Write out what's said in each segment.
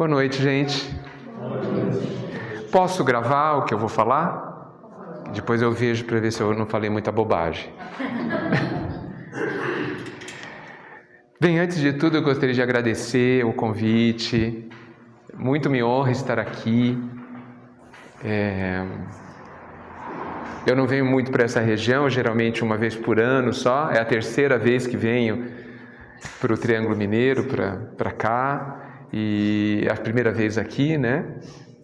Boa noite, gente. Posso gravar o que eu vou falar? Depois eu vejo para ver se eu não falei muita bobagem. Bem, antes de tudo eu gostaria de agradecer o convite. Muito me honra estar aqui. Eu não venho muito para essa região, geralmente uma vez por ano só. É a terceira vez que venho para o Triângulo Mineiro, para cá. E a primeira vez aqui, né?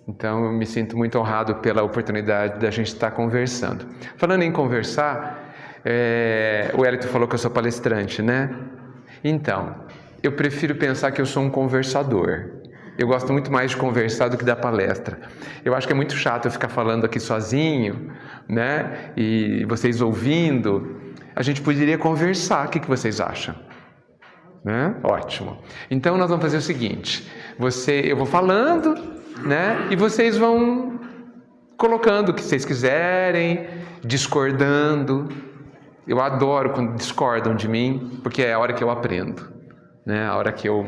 Então eu me sinto muito honrado pela oportunidade da gente estar conversando. Falando em conversar, o Hélito falou que eu sou palestrante, né? Então, eu prefiro pensar que eu sou um conversador. Eu gosto muito mais de conversar do que dar palestra. Eu acho que é muito chato eu ficar falando aqui sozinho, né? E vocês ouvindo. A gente poderia conversar. O que vocês acham? Né? Ótimo. Então nós vamos fazer o seguinte: eu vou falando, né? E vocês vão colocando o que vocês quiserem, discordando. Eu adoro quando discordam de mim, porque é a hora que eu aprendo, né? A hora que eu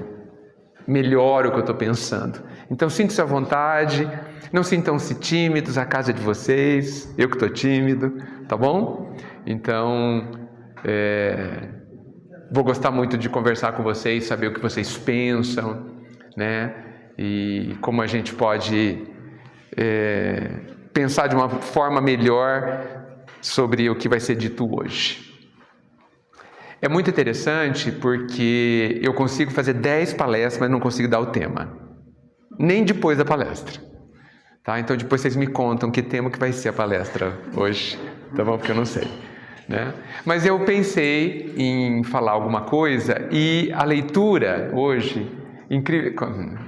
melhoro o que eu estou pensando. Então sintam-se à vontade, não sintam-se tímidos, a casa é de vocês, eu que estou tímido, tá bom? Então, vou gostar muito de conversar com vocês, saber o que vocês pensam, né? E como a gente pode pensar de uma forma melhor sobre o que vai ser dito hoje. É muito interessante porque eu consigo fazer 10 palestras, mas não consigo dar o tema. Nem depois da palestra. Tá? Então depois vocês me contam que tema que vai ser a palestra hoje, tá bom? Porque eu não sei. Né? Mas eu pensei em falar alguma coisa e a leitura hoje, incrível,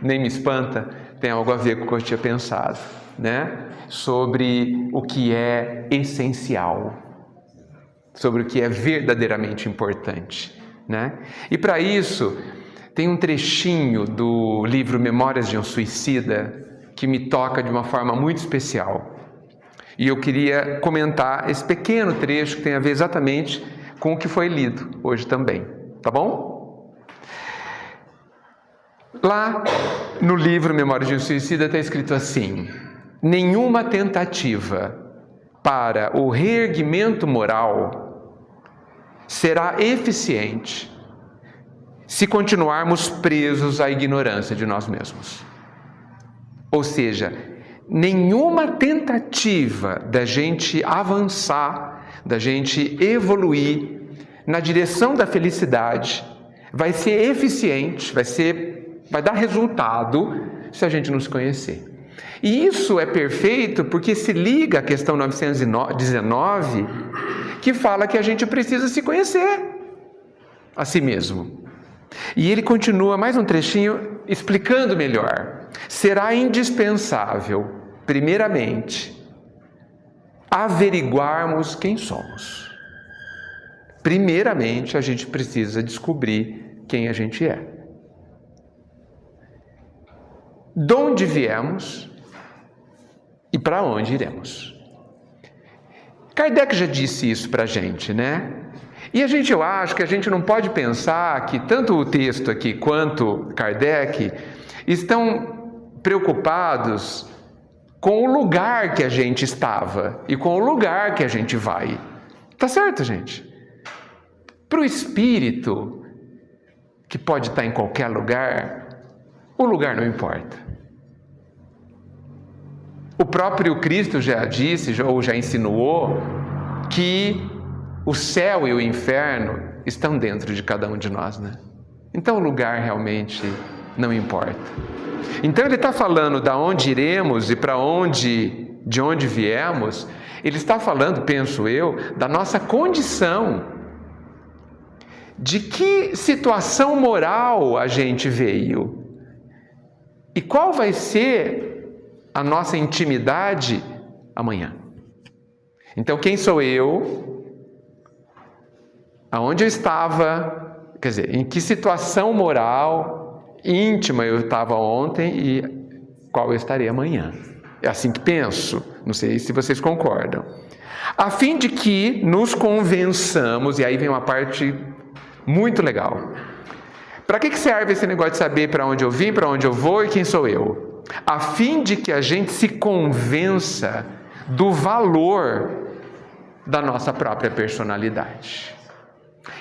nem me espanta, tem algo a ver com o que eu tinha pensado, né? Sobre o que é essencial, sobre o que é verdadeiramente importante, né? E para isso tem um trechinho do livro Memórias de um Suicida que me toca de uma forma muito especial. E eu queria comentar esse pequeno trecho que tem a ver exatamente com o que foi lido hoje também, tá bom? Lá no livro Memórias de um Suicida está escrito assim: nenhuma tentativa para o reerguimento moral será eficiente se continuarmos presos à ignorância de nós mesmos. Ou seja, nenhuma tentativa da gente avançar, da gente evoluir na direção da felicidade vai ser eficiente, vai dar resultado se a gente não se conhecer. E isso é perfeito porque se liga à questão 919, que fala que a gente precisa se conhecer a si mesmo. E ele continua mais um trechinho explicando melhor. Será indispensável, primeiramente, averiguarmos quem somos. Primeiramente, a gente precisa descobrir quem a gente é. De onde viemos e para onde iremos. Kardec já disse isso para a gente, né? E eu acho que a gente não pode pensar que tanto o texto aqui quanto Kardec estão preocupados com o lugar que a gente estava e com o lugar que a gente vai. Tá certo, gente? Para o espírito, que pode estar em qualquer lugar, o lugar não importa. O próprio Cristo já disse, ou já insinuou, que o céu e o inferno estão dentro de cada um de nós, né? Então o lugar realmente não importa. Então ele está falando de onde iremos e de onde viemos. Ele está falando, penso eu, da nossa condição, de que situação moral a gente veio e qual vai ser a nossa intimidade amanhã. Então quem sou eu? Aonde eu estava? Quer dizer, em que situação moral íntima eu estava ontem e qual eu estarei amanhã. É assim que penso, não sei se vocês concordam. A fim de que nos convençamos, e aí vem uma parte muito legal, Para que serve esse negócio de saber para onde eu vim, para onde eu vou e quem sou eu? A fim de que a gente se convença do valor da nossa própria personalidade.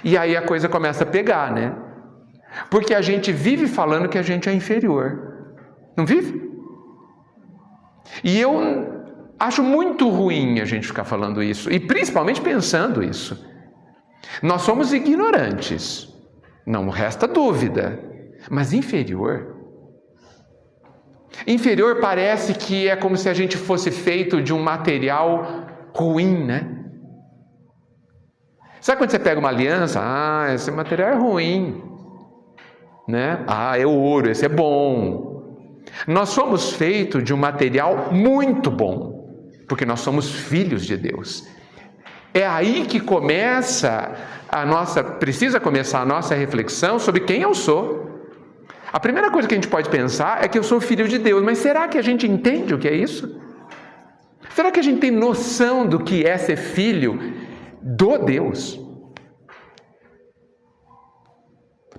E aí a coisa começa a pegar, né? Porque a gente vive falando que a gente é inferior. Não vive? E eu acho muito ruim a gente ficar falando isso, e principalmente pensando isso. Nós somos ignorantes, não resta dúvida, mas inferior. Inferior parece que é como se a gente fosse feito de um material ruim, né? Sabe quando você pega uma aliança? Ah, esse material é ruim, né? Ah, é ouro, esse é bom. Nós somos feitos de um material muito bom, porque nós somos filhos de Deus. É aí que precisa começar a nossa reflexão sobre quem eu sou. A primeira coisa que a gente pode pensar é que eu sou filho de Deus, mas será que a gente entende o que é isso? Será que a gente tem noção do que é ser filho do Deus?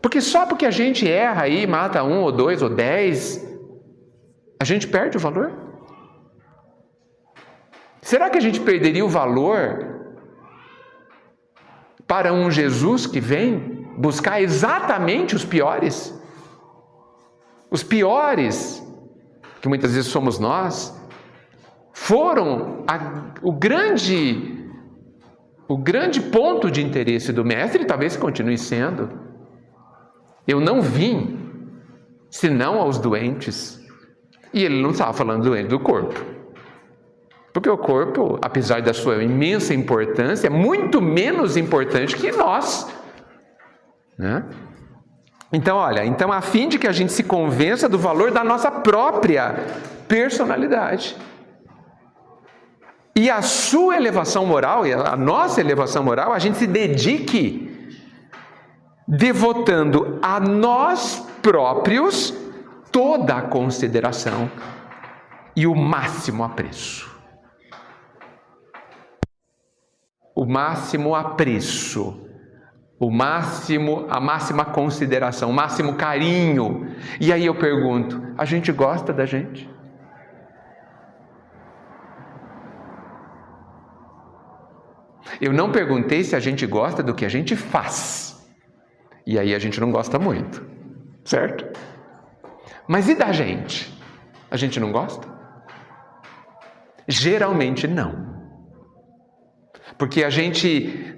Porque só porque a gente erra aí, mata 1 ou 2 ou 10, a gente perde o valor? Será que a gente perderia o valor para um Jesus que vem buscar exatamente os piores? Os piores, que muitas vezes somos nós, foram o grande ponto de interesse do Mestre, e talvez continue sendo. Eu não vim senão aos doentes. E ele não estava falando doente do corpo. Porque o corpo, apesar da sua imensa importância, é muito menos importante que nós, né? Então, olha, a fim de que a gente se convença do valor da nossa própria personalidade. E a sua elevação moral, e a nossa elevação moral, a gente se dedique devotando a nós próprios toda a consideração e o máximo apreço. O máximo apreço. A máxima consideração, o máximo carinho. E aí eu pergunto, a gente gosta da gente? Eu não perguntei se a gente gosta do que a gente faz. E aí a gente não gosta muito, certo? Mas e da gente? A gente não gosta? Geralmente não. Porque a gente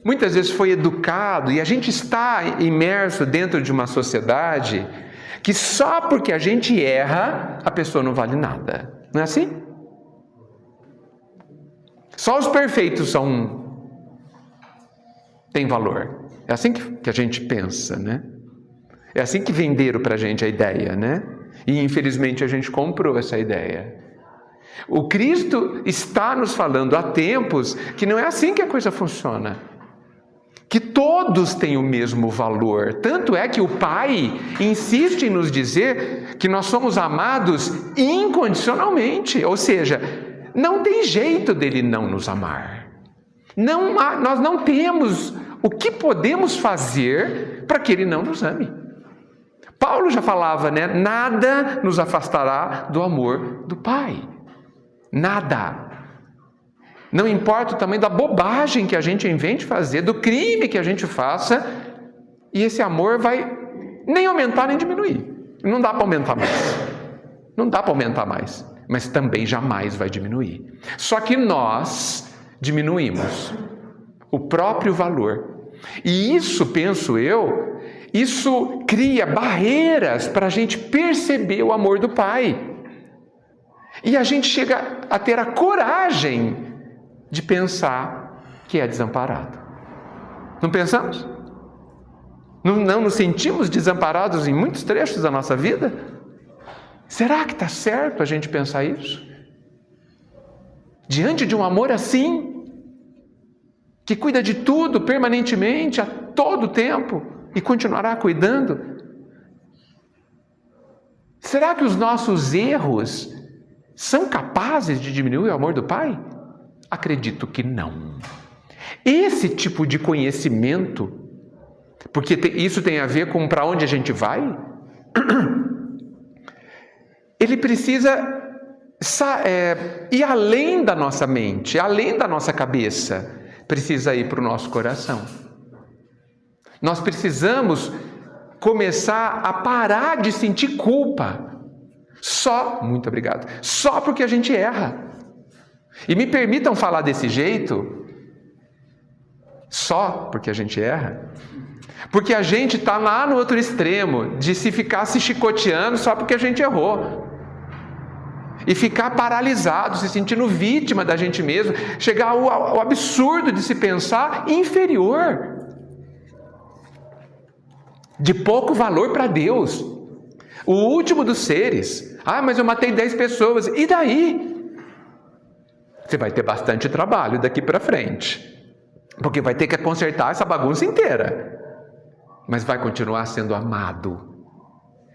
muitas vezes foi educado e a gente está imerso dentro de uma sociedade que só porque a gente erra, a pessoa não vale nada. Não é assim? Só os perfeitos têm valor. É assim que a gente pensa, né? É assim que venderam para a gente a ideia, né? E infelizmente a gente comprou essa ideia. O Cristo está nos falando há tempos que não é assim que a coisa funciona. Que todos têm o mesmo valor. Tanto é que o Pai insiste em nos dizer que nós somos amados incondicionalmente. Ou seja, não tem jeito dele não nos amar. Nós não temos o que podemos fazer para que ele não nos ame. Paulo já falava, né? Nada nos afastará do amor do Pai. Nada. Não importa o tamanho da bobagem que a gente invente fazer, do crime que a gente faça, e esse amor vai nem aumentar nem diminuir. Não dá para aumentar mais. Não dá para aumentar mais, mas também jamais vai diminuir. Só que nós diminuímos o próprio valor. E isso, penso eu, isso cria barreiras para a gente perceber o amor do Pai. E a gente chega a ter a coragem de pensar que é desamparado. Não pensamos? Não nos sentimos desamparados em muitos trechos da nossa vida? Será que está certo a gente pensar isso? Diante de um amor assim, que cuida de tudo permanentemente, a todo tempo, e continuará cuidando? Será que os nossos erros são capazes de diminuir o amor do Pai? Acredito que não. Esse tipo de conhecimento Porque isso tem a ver com para onde a gente vai. Ele precisa ir além da nossa mente, além da nossa cabeça. Precisa ir para o nosso coração. Nós precisamos começar a parar de sentir culpa. Muito obrigado. Só porque a gente erra. E me permitam falar desse jeito, só porque a gente erra. Porque a gente está lá no outro extremo, de se ficar se chicoteando só porque a gente errou. E ficar paralisado, se sentindo vítima da gente mesmo, chegar ao absurdo de se pensar inferior, de pouco valor para Deus, o último dos seres. Mas eu matei 10 pessoas, e daí? Você vai ter bastante trabalho daqui para frente, porque vai ter que consertar essa bagunça inteira, mas vai continuar sendo amado,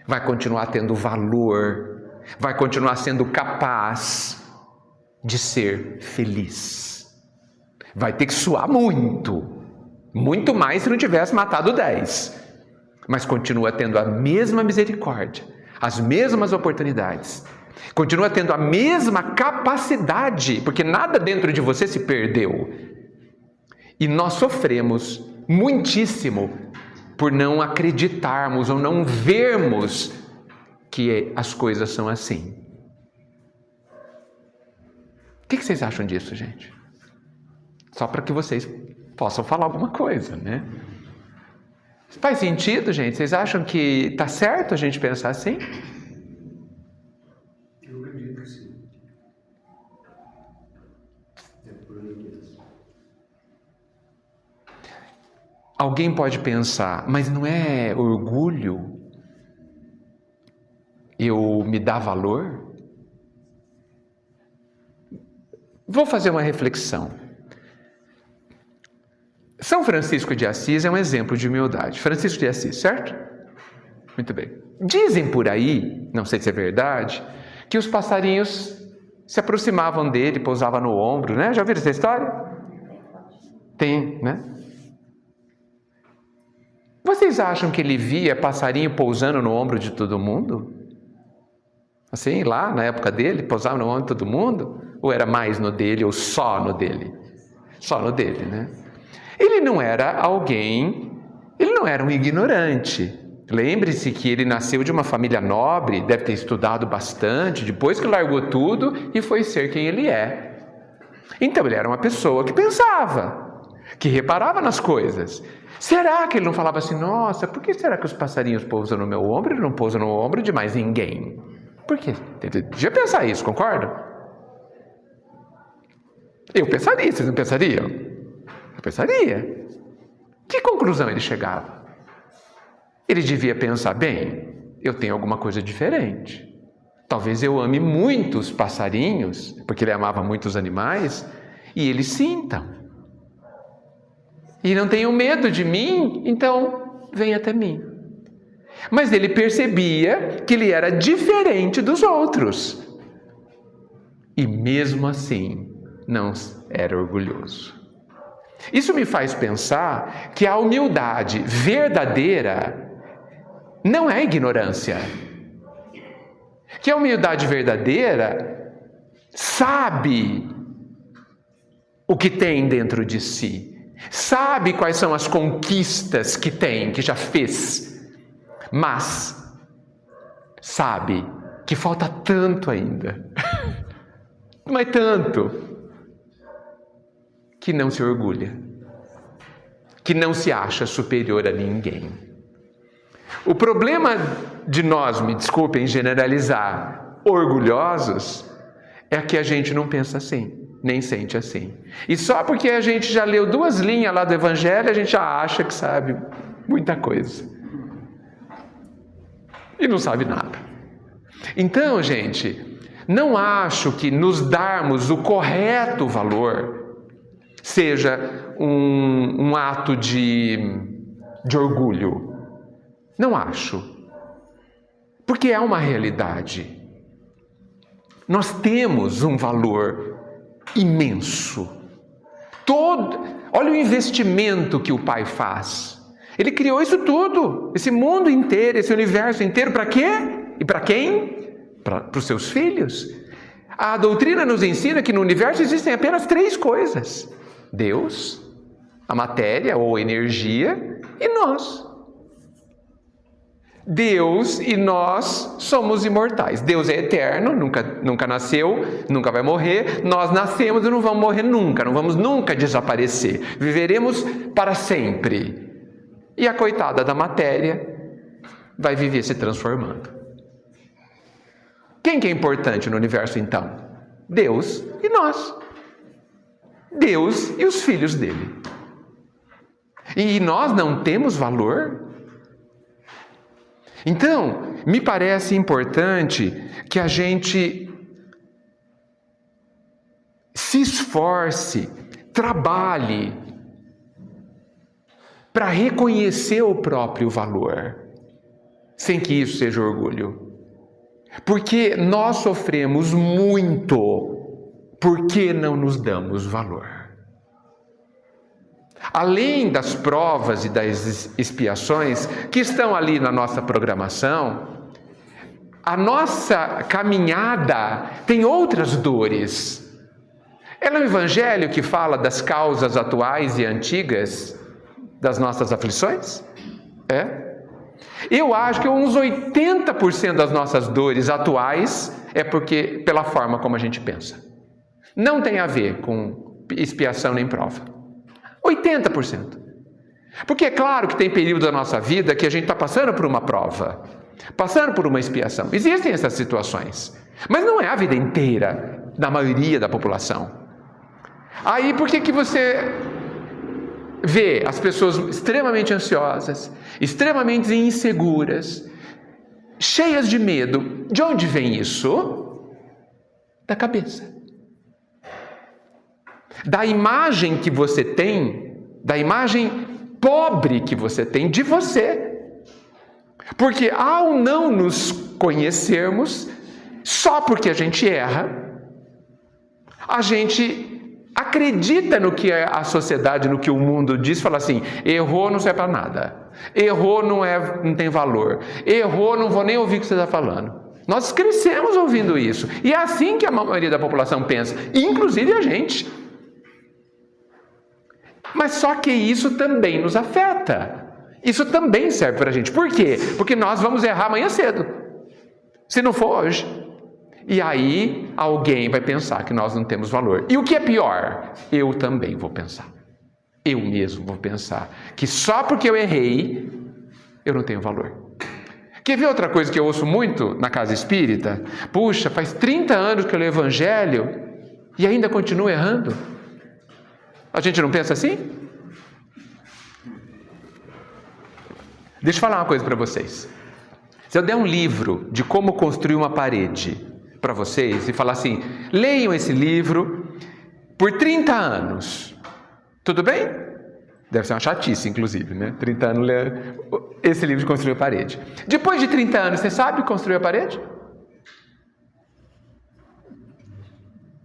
vai continuar tendo valor, vai continuar sendo capaz de ser feliz. Vai ter que suar muito, muito mais se não tivesse matado 10, mas continua tendo a mesma misericórdia, as mesmas oportunidades, continua tendo a mesma capacidade, porque nada dentro de você se perdeu. E nós sofremos muitíssimo por não acreditarmos ou não vermos que as coisas são assim. O que vocês acham disso, gente? Só para que vocês possam falar alguma coisa, né? Faz sentido, gente? Vocês acham que está certo a gente pensar assim? Eu acredito que sim. É por aí mesmo. Alguém pode pensar, mas não é orgulho eu me dar valor? Vou fazer uma reflexão. São Francisco de Assis é um exemplo de humildade. Francisco de Assis, certo? Muito bem. Dizem por aí, não sei se é verdade, que os passarinhos se aproximavam dele, pousavam no ombro, né? Já ouviram essa história? Tem, né? Vocês acham que ele via passarinho pousando no ombro de todo mundo? Assim, lá na época dele, pousava no ombro de todo mundo? Ou era mais no dele, ou só no dele? Só no dele, né? Ele não era um ignorante. Lembre-se que ele nasceu de uma família nobre, deve ter estudado bastante, depois que largou tudo e foi ser quem ele é. Então ele era uma pessoa que pensava, que reparava nas coisas. Será que ele não falava assim, nossa, por que será que os passarinhos pousam no meu ombro e não pousam no ombro de mais ninguém? Por quê? Devia pensar isso, concordam? Eu pensaria, vocês não pensariam? Eu pensaria. Que conclusão ele chegava? Ele devia pensar, bem, eu tenho alguma coisa diferente. Talvez eu ame muitos passarinhos, porque ele amava muitos animais, e eles sintam. E não tenham medo de mim, então vem até mim. Mas ele percebia que ele era diferente dos outros. E mesmo assim, não era orgulhoso. Isso me faz pensar que a humildade verdadeira não é ignorância. Que a humildade verdadeira sabe o que tem dentro de si. Sabe quais são as conquistas que tem, que já fez. Mas sabe que falta tanto ainda. Mas tanto. Que não se orgulha. Que não se acha superior a ninguém. O problema de nós, me desculpem generalizar, orgulhosos, é que a gente não pensa assim, nem sente assim. E só porque a gente já leu 2 linhas lá do Evangelho, a gente já acha que sabe muita coisa. E não sabe nada. Então, gente, não acho que nos darmos o correto valor seja um ato de orgulho. Não acho. Porque é uma realidade. Nós temos um valor imenso. Olha o investimento que o Pai faz. Ele criou isso tudo, esse mundo inteiro, esse universo inteiro, para quê? E para quem? Para os seus filhos. A doutrina nos ensina que no universo existem apenas 3 coisas: Deus, a matéria ou energia e nós. Deus e nós somos imortais. Deus é eterno, nunca nasceu, nunca vai morrer. Nós nascemos e não vamos morrer nunca, não vamos nunca desaparecer. Viveremos para sempre. E a coitada da matéria vai viver se transformando. Quem que é importante no universo então? Deus e nós. Deus e os filhos dele. E nós não temos valor? Então, me parece importante que a gente se esforce, trabalhe para reconhecer o próprio valor, sem que isso seja orgulho. Porque nós sofremos muito porque não nos damos valor. Além das provas e das expiações que estão ali na nossa programação, a nossa caminhada tem outras dores. É no Evangelho que fala das causas atuais e antigas das nossas aflições? É. Eu acho que uns 80% das nossas dores atuais é pela forma como a gente pensa. Não tem a ver com expiação nem prova. 80%. Porque é claro que tem período da nossa vida que a gente está passando por uma prova, passando por uma expiação. Existem essas situações, mas não é a vida inteira, na maioria da população. Aí por que você vê as pessoas extremamente ansiosas, extremamente inseguras, cheias de medo? De onde vem isso? Da cabeça. Da imagem que você tem, da imagem pobre que você tem de você. Porque ao não nos conhecermos, só porque a gente erra, a gente acredita no que a sociedade, no que o mundo diz, fala assim: errou, não serve para nada, errou, não tem valor, errou, não vou nem ouvir o que você está falando. Nós crescemos ouvindo isso, e é assim que a maioria da população pensa, inclusive a gente. Mas só que isso também nos afeta. Isso também serve para a gente. Por quê? Porque nós vamos errar amanhã cedo. Se não for hoje. E aí alguém vai pensar que nós não temos valor. E o que é pior? Eu também vou pensar. Eu mesmo vou pensar que só porque eu errei, eu não tenho valor. Quer ver outra coisa que eu ouço muito na casa espírita? Puxa, faz 30 anos que eu leio o Evangelho e ainda continuo errando. A gente não pensa assim? Deixa eu falar uma coisa para vocês. Se eu der um livro de como construir uma parede para vocês e falar assim: leiam esse livro por 30 anos, tudo bem? Deve ser uma chatice, inclusive, né? 30 anos ler esse livro de construir a parede. Depois de 30 anos, você sabe construir a parede?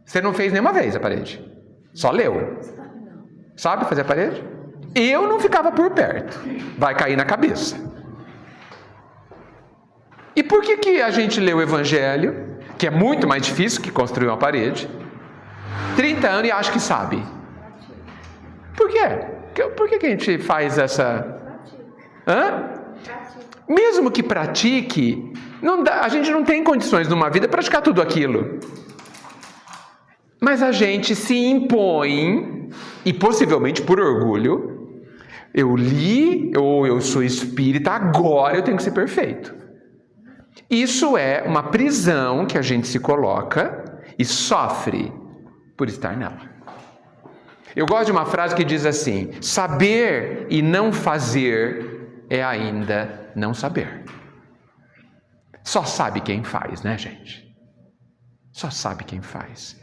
Você não fez nenhuma vez a parede, só leu. Sabe fazer a parede? Eu não ficava por perto. Vai cair na cabeça. E por que a gente lê o Evangelho, que é muito mais difícil que construir uma parede, 30 anos e acha que sabe? Por quê? Por que a gente faz essa... Mesmo que pratique, a gente não tem condições numa vida de praticar tudo aquilo. Mas a gente se impõe, e possivelmente por orgulho, eu li, ou eu sou espírita, agora eu tenho que ser perfeito. Isso é uma prisão que a gente se coloca e sofre por estar nela. Eu gosto de uma frase que diz assim: saber e não fazer é ainda não saber. Só sabe quem faz, né, gente? Só sabe quem faz.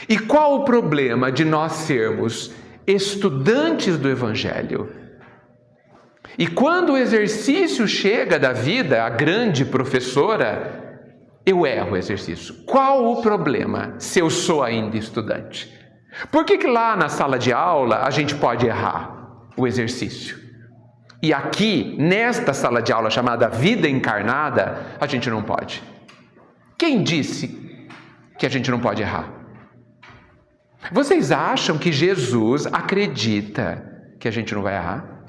E qual o problema de nós sermos estudantes do Evangelho? E quando o exercício chega da vida, a grande professora, eu erro o exercício. Qual o problema se eu sou ainda estudante? Por que lá na sala de aula a gente pode errar o exercício? E aqui, nesta sala de aula chamada Vida Encarnada, a gente não pode. Quem disse que a gente não pode errar? Vocês acham que Jesus acredita que a gente não vai errar?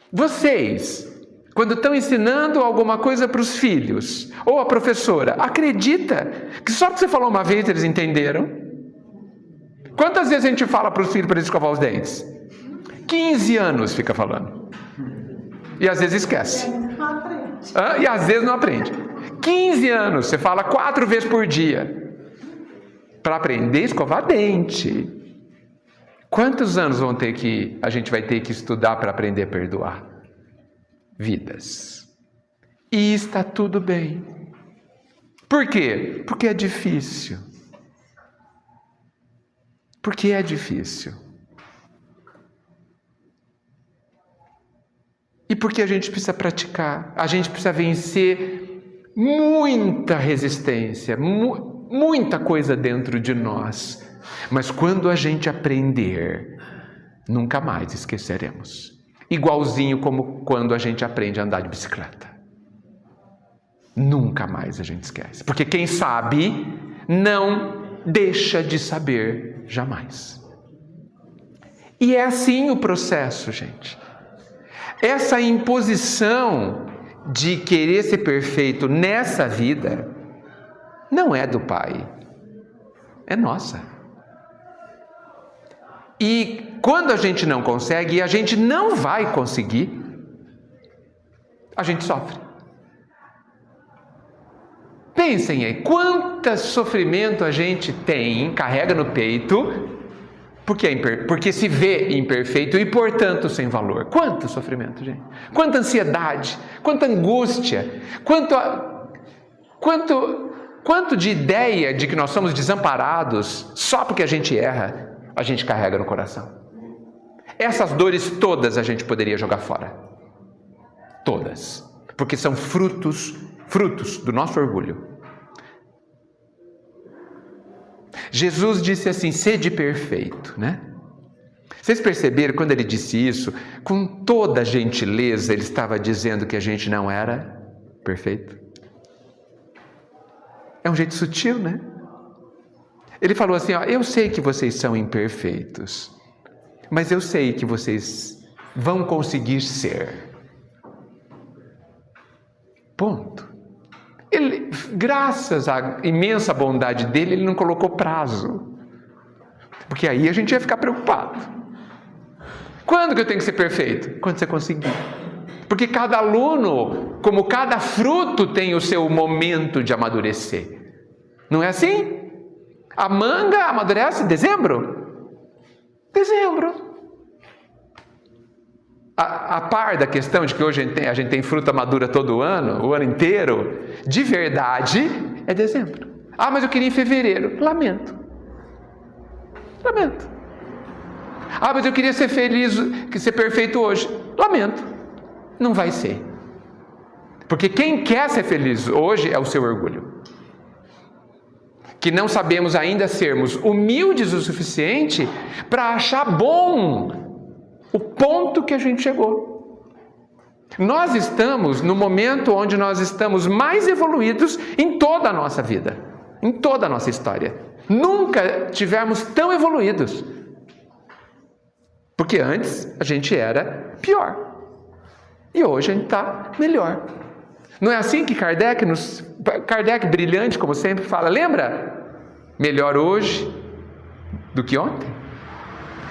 Vocês, quando estão ensinando alguma coisa para os filhos, ou a professora, acredita que só porque você falou uma vez eles entenderam? Quantas vezes a gente fala para os filhos para eles escovar os dentes? 15 anos fica falando. E às vezes esquece. E às vezes não aprende. 15 anos, você fala 4 vezes por dia. Para aprender a escovar dente. Quantos anos a gente vai ter que estudar para aprender a perdoar? Vidas. E está tudo bem. Por quê? Porque é difícil. Porque é difícil. E porque a gente precisa praticar, a gente precisa vencer muita resistência, muita coisa dentro de nós. Mas quando a gente aprender, nunca mais esqueceremos. Igualzinho como quando a gente aprende a andar de bicicleta. Nunca mais a gente esquece. Porque quem sabe, não deixa de saber jamais. E é assim o processo, gente. Essa imposição de querer ser perfeito nessa vida, não é do Pai, é nossa. E quando a gente não consegue, e a gente não vai conseguir, a gente sofre. Pensem aí, quanto sofrimento a gente tem, carrega no peito, porque se vê imperfeito e, portanto, sem valor. Quanto sofrimento, gente? Quanta ansiedade, quanta angústia, quanto de ideia de que nós somos desamparados só porque a gente erra, a gente carrega no coração. Essas dores todas a gente poderia jogar fora. Todas. Porque são frutos do nosso orgulho. Jesus disse assim, sede perfeito, né? Vocês perceberam quando ele disse isso? Com toda a gentileza ele estava dizendo que a gente não era perfeito. É um jeito sutil, né? Ele falou assim, ó, eu sei que vocês são imperfeitos, mas eu sei que vocês vão conseguir ser. Ponto. Ele, graças à imensa bondade dele, ele não colocou prazo. Porque aí a gente ia ficar preocupado. Quando que eu tenho que ser perfeito? Quando você conseguir. Porque cada aluno, como cada fruto, tem o seu momento de amadurecer. Não é assim? A manga amadurece em dezembro? Dezembro. A par da questão de que hoje a gente tem fruta madura todo ano, o ano inteiro, de verdade é dezembro. Ah, mas eu queria em fevereiro. Lamento. Ah, mas eu queria ser feliz, ser perfeito hoje. Lamento. Não vai ser. Porque quem quer ser feliz hoje é o seu orgulho. Que não sabemos ainda sermos humildes o suficiente para achar bom o ponto que a gente chegou. Nós estamos no momento onde nós estamos mais evoluídos em toda a nossa vida, em toda a nossa história. Nunca tivemos tão evoluídos. Porque antes a gente era pior. E hoje a gente está melhor. Não é assim que Kardec brilhante, como sempre, fala, lembra? Melhor hoje do que ontem.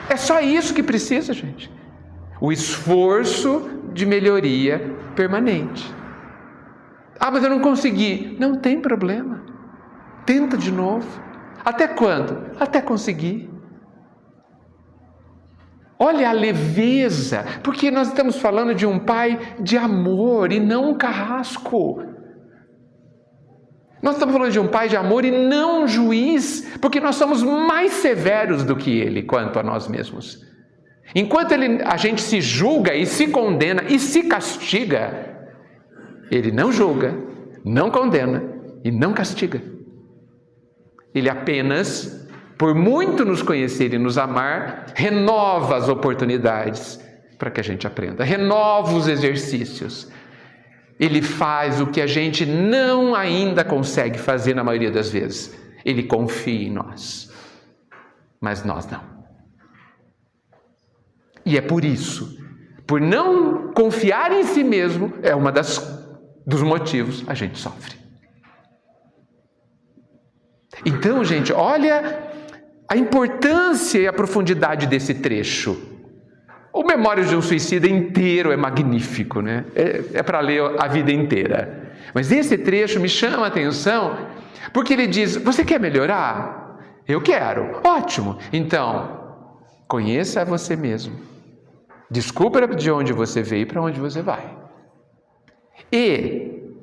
É só isso que precisa, gente. O esforço de melhoria permanente. Ah, mas eu não consegui. Não tem problema. Tenta de novo. Até quando? Até conseguir. Olha a leveza, porque nós estamos falando de um pai de amor e não um carrasco. Nós estamos falando de um pai de amor e não um juiz, porque nós somos mais severos do que ele quanto a nós mesmos. Enquanto a gente se julga e se condena e se castiga, ele não julga, não condena e não castiga. Ele apenas por muito nos conhecer e nos amar, renova as oportunidades para que a gente aprenda, renova os exercícios. Ele faz o que a gente não ainda consegue fazer na maioria das vezes. Ele confia em nós, mas nós não. E é por isso, por não confiar em si mesmo, é uma dos motivos a gente sofre. Então, gente, olha a importância e a profundidade desse trecho. O Memórias de um Suicida inteiro é magnífico, né? É para ler a vida inteira. Mas esse trecho me chama a atenção, porque ele diz, você quer melhorar? Eu quero. Ótimo. Então, conheça você mesmo. Descubra de onde você veio e para onde você vai. E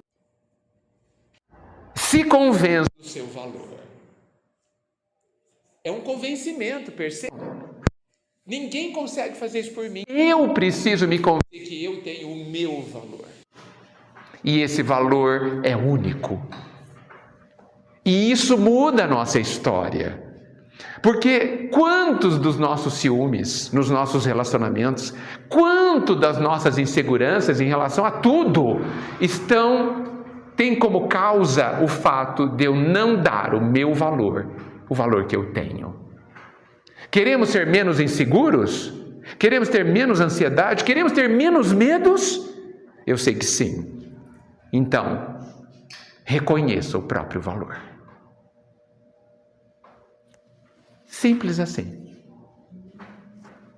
se convença do seu valor. É um convencimento, perceba. Ninguém consegue fazer isso por mim. Eu preciso me convencer que eu tenho o meu valor. E esse valor é único. E isso muda a nossa história. Porque quantos dos nossos ciúmes nos nossos relacionamentos, quanto das nossas inseguranças em relação a tudo, tem como causa o fato de eu não dar o meu valor, o valor que eu tenho. Queremos ser menos inseguros? Queremos ter menos ansiedade? Queremos ter menos medos? Eu sei que sim. Então, reconheça o próprio valor. Simples assim.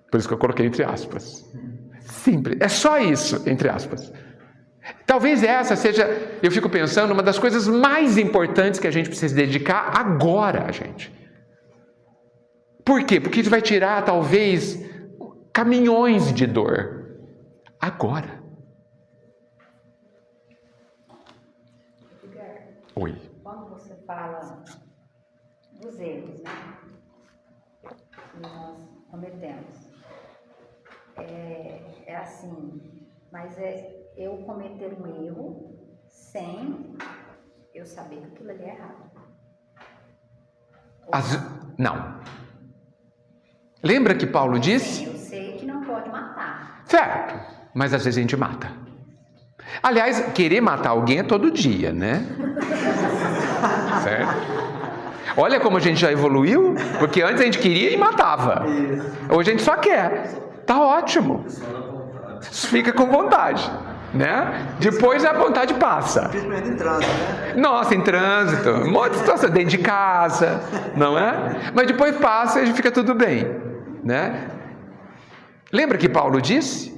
Por isso que eu coloquei entre aspas. Simples. É só isso, entre aspas. Talvez essa seja, eu fico pensando, uma das coisas mais importantes que a gente precisa dedicar agora, gente. Por quê? Porque isso vai tirar, talvez, caminhões de dor. Agora. Oi. Quando você fala dos erros, né, que nós cometemos, é assim, mas é eu cometer um erro sem eu saber que aquilo ali é errado. Não. Lembra que Paulo disse? Sim, eu sei que não pode matar. Certo, mas às vezes a gente mata. Aliás, querer matar alguém é todo dia, né? Certo? Olha como a gente já evoluiu, porque antes a gente queria e matava. Hoje a gente só quer. Tá ótimo. Fica com vontade, né? Depois a vontade passa. Principalmente em trânsito, né? Nossa, em trânsito, um monte de situação, dentro de casa, não é? Mas depois passa e fica tudo bem, né? Lembra que Paulo disse?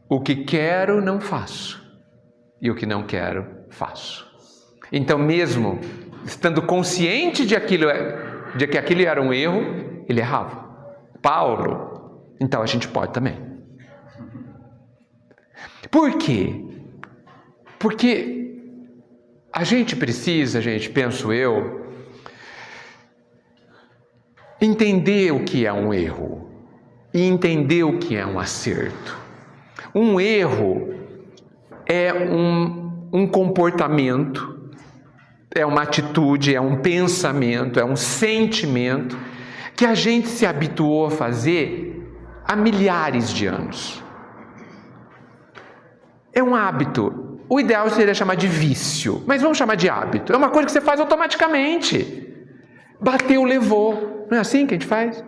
O que quero não faço, e o que não quero faço. Então, mesmo estando consciente de que aquilo era um erro, ele errava. Paulo, então a gente pode também. Por quê? Porque a gente precisa, penso eu, entender o que é um erro e entender o que é um acerto. Um erro é um comportamento, é uma atitude, é um pensamento, é um sentimento que a gente se habituou a fazer há milhares de anos. É um hábito. O ideal seria chamar de vício, mas vamos chamar de hábito. É uma coisa que você faz automaticamente. Bateu, levou. Não é assim que a gente faz?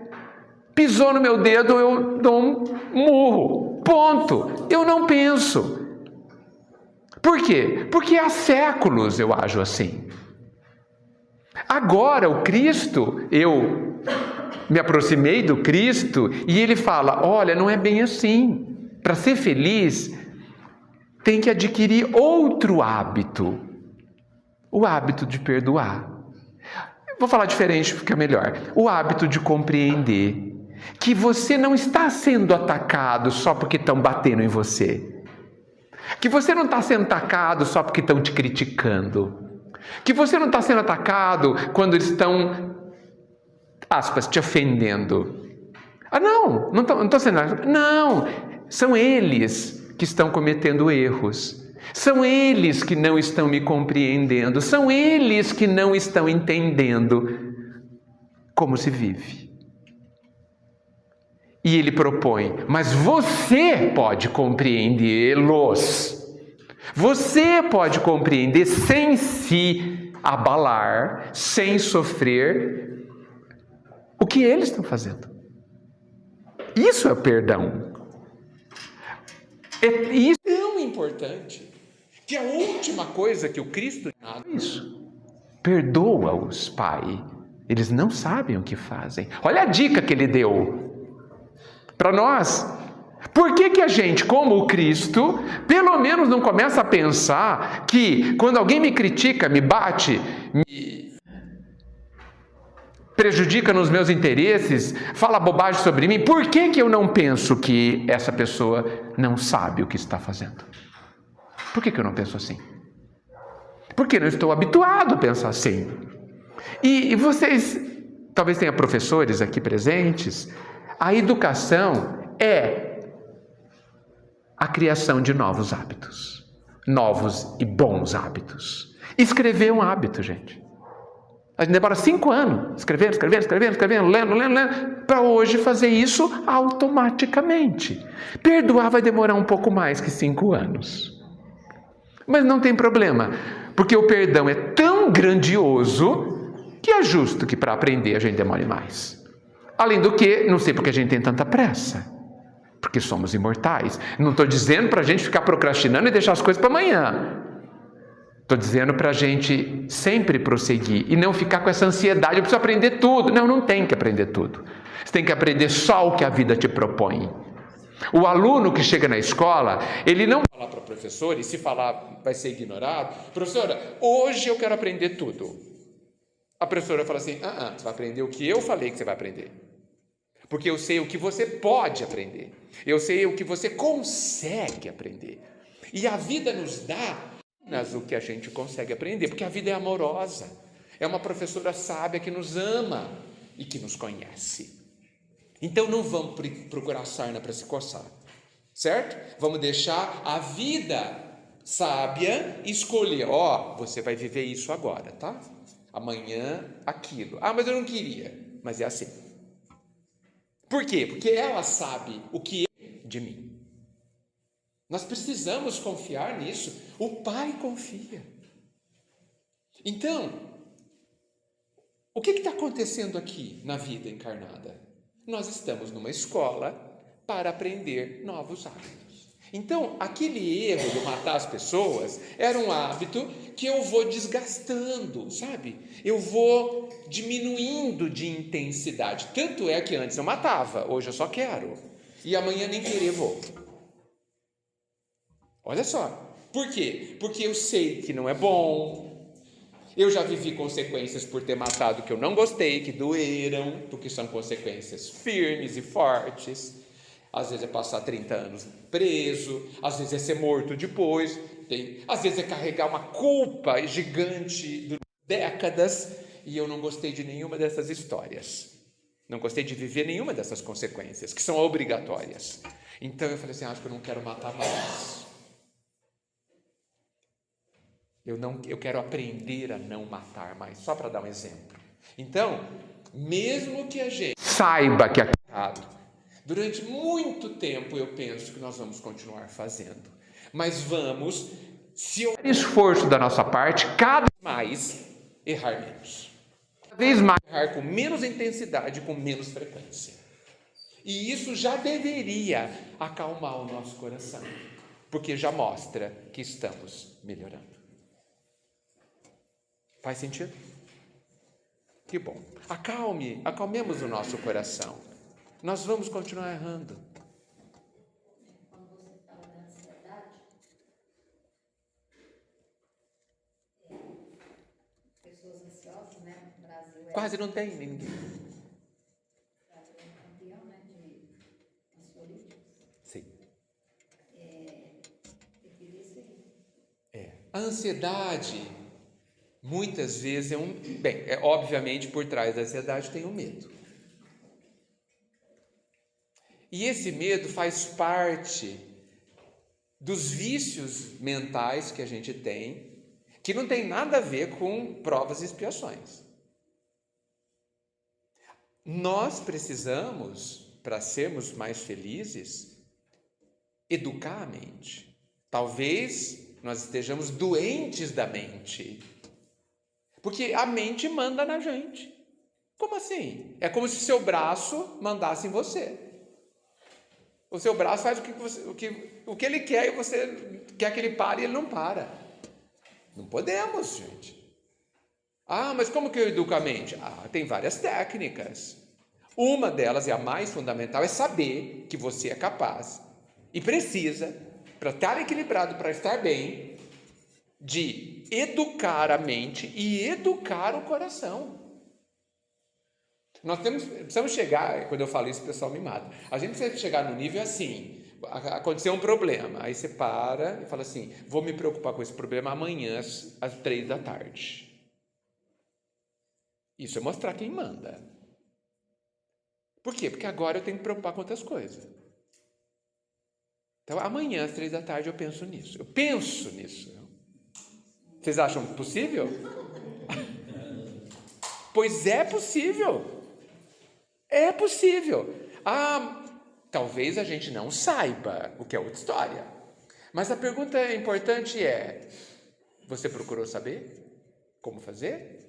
Pisou no meu dedo, eu dou um murro. Ponto. Eu não penso. Por quê? Porque há séculos eu ajo assim. Agora o Cristo, eu me aproximei do Cristo e ele fala, olha, não é bem assim. Para ser feliz, tem que adquirir outro hábito. O hábito de perdoar. Vou falar diferente, fica melhor. O hábito de compreender que você não está sendo atacado só porque estão batendo em você. Que você não está sendo atacado só porque estão te criticando. Que você não está sendo atacado quando eles estão, aspas, te ofendendo. Ah, não estou sendo atacado. Não, são eles que estão cometendo erros. São eles que não estão me compreendendo. São eles que não estão entendendo como se vive. E ele propõe, mas você pode compreendê-los. Você pode compreender sem se abalar, sem sofrer o que eles estão fazendo. Isso é o perdão. Isso é tão importante que a última coisa que o Cristo diz é isso. Perdoa-os, Pai. Eles não sabem o que fazem. Olha a dica que ele deu para nós. Por que a gente, como o Cristo, pelo menos não começa a pensar que quando alguém me critica, me bate, me prejudica nos meus interesses, fala bobagem sobre mim, por que eu não penso que essa pessoa não sabe o que está fazendo? Por que eu não penso assim? Porque não estou habituado a pensar assim. E vocês, talvez tenha professores aqui presentes, a educação é a criação de novos hábitos, novos e bons hábitos. Escrever é um hábito, gente. A gente demora 5 anos escrevendo, lendo, para hoje fazer isso automaticamente. Perdoar vai demorar um pouco mais que 5 anos. Mas não tem problema, porque o perdão é tão grandioso que é justo que para aprender a gente demore mais. Além do que, não sei porque a gente tem tanta pressa. Porque somos imortais. Não estou dizendo para a gente ficar procrastinando e deixar as coisas para amanhã. Estou dizendo para a gente sempre prosseguir e não ficar com essa ansiedade, eu preciso aprender tudo. Não tem que aprender tudo. Você tem que aprender só o que a vida te propõe. O aluno que chega na escola, ele não fala para o professor, e se falar vai ser ignorado. Professora, hoje eu quero aprender tudo. A professora fala assim, você vai aprender o que eu falei que você vai aprender. Porque eu sei o que você pode aprender. Eu sei o que você consegue aprender. E a vida nos dá o que a gente consegue aprender, porque a vida é amorosa. É uma professora sábia que nos ama e que nos conhece. Então não vamos procurar sarna para se coçar, certo? Vamos deixar a vida sábia escolher. Você vai viver isso agora, tá? Amanhã aquilo. Mas eu não queria. Mas é assim. Por quê? Porque ela sabe o que é de mim. Nós precisamos confiar nisso. O Pai confia. Então, o que está acontecendo aqui na vida encarnada? Nós estamos numa escola para aprender novos hábitos. Então, aquele erro de matar as pessoas era um hábito que eu vou desgastando, sabe? Eu vou diminuindo de intensidade. Tanto é que antes eu matava, hoje eu só quero. E amanhã nem querer vou. Olha só. Por quê? Porque eu sei que não é bom. Eu já vivi consequências por ter matado que eu não gostei, que doeram, porque são consequências firmes e fortes. Às vezes é passar 30 anos preso, às vezes é ser morto depois, às vezes é carregar uma culpa gigante de décadas, e eu não gostei de nenhuma dessas histórias. Não gostei de viver nenhuma dessas consequências, que são obrigatórias. Então eu falei assim, acho que eu não quero matar mais. Eu quero aprender a não matar mais, só para dar um exemplo. Então, mesmo que a gente saiba que é errado, durante muito tempo eu penso que nós vamos continuar fazendo. Mas vamos, se houver esforço da nossa parte, cada vez mais errar menos. Cada vez mais errar com menos intensidade, com menos frequência. E isso já deveria acalmar o nosso coração, porque já mostra que estamos melhorando. Faz sentido? Que bom. Acalmemos o nosso coração. Nós vamos continuar errando. Quando você fala da ansiedade, pessoas ansiosas, né? No Brasil Quase não tem ninguém. O Brasil é campeão, né? De ansiolíticos. Sim. Devido isso aí. A ansiedade, muitas vezes, obviamente, por trás da ansiedade tem o medo. E esse medo faz parte dos vícios mentais que a gente tem, que não tem nada a ver com provas e expiações. Nós precisamos, para sermos mais felizes, educar a mente. Talvez nós estejamos doentes da mente, porque a mente manda na gente. Como assim? É como se seu braço mandasse em você. O seu braço faz o que ele quer e você quer que ele pare e ele não para. Não podemos, gente. Mas como que eu educo a mente? Tem várias técnicas. Uma delas, e a mais fundamental, é saber que você é capaz e precisa, para estar equilibrado, para estar bem, de educar a mente e educar o coração. Nós precisamos chegar, quando eu falo isso o pessoal me mata, a gente precisa chegar no nível assim, aconteceu um problema, aí você para e fala assim, vou me preocupar com esse problema amanhã às 3 da tarde. Isso é mostrar quem manda. Por quê? Porque agora eu tenho que me preocupar com outras coisas. Então amanhã às 3 da tarde eu penso nisso. Vocês acham possível? Pois é possível. É possível. Talvez a gente não saiba, o que é outra história. Mas a pergunta importante é: você procurou saber como fazer?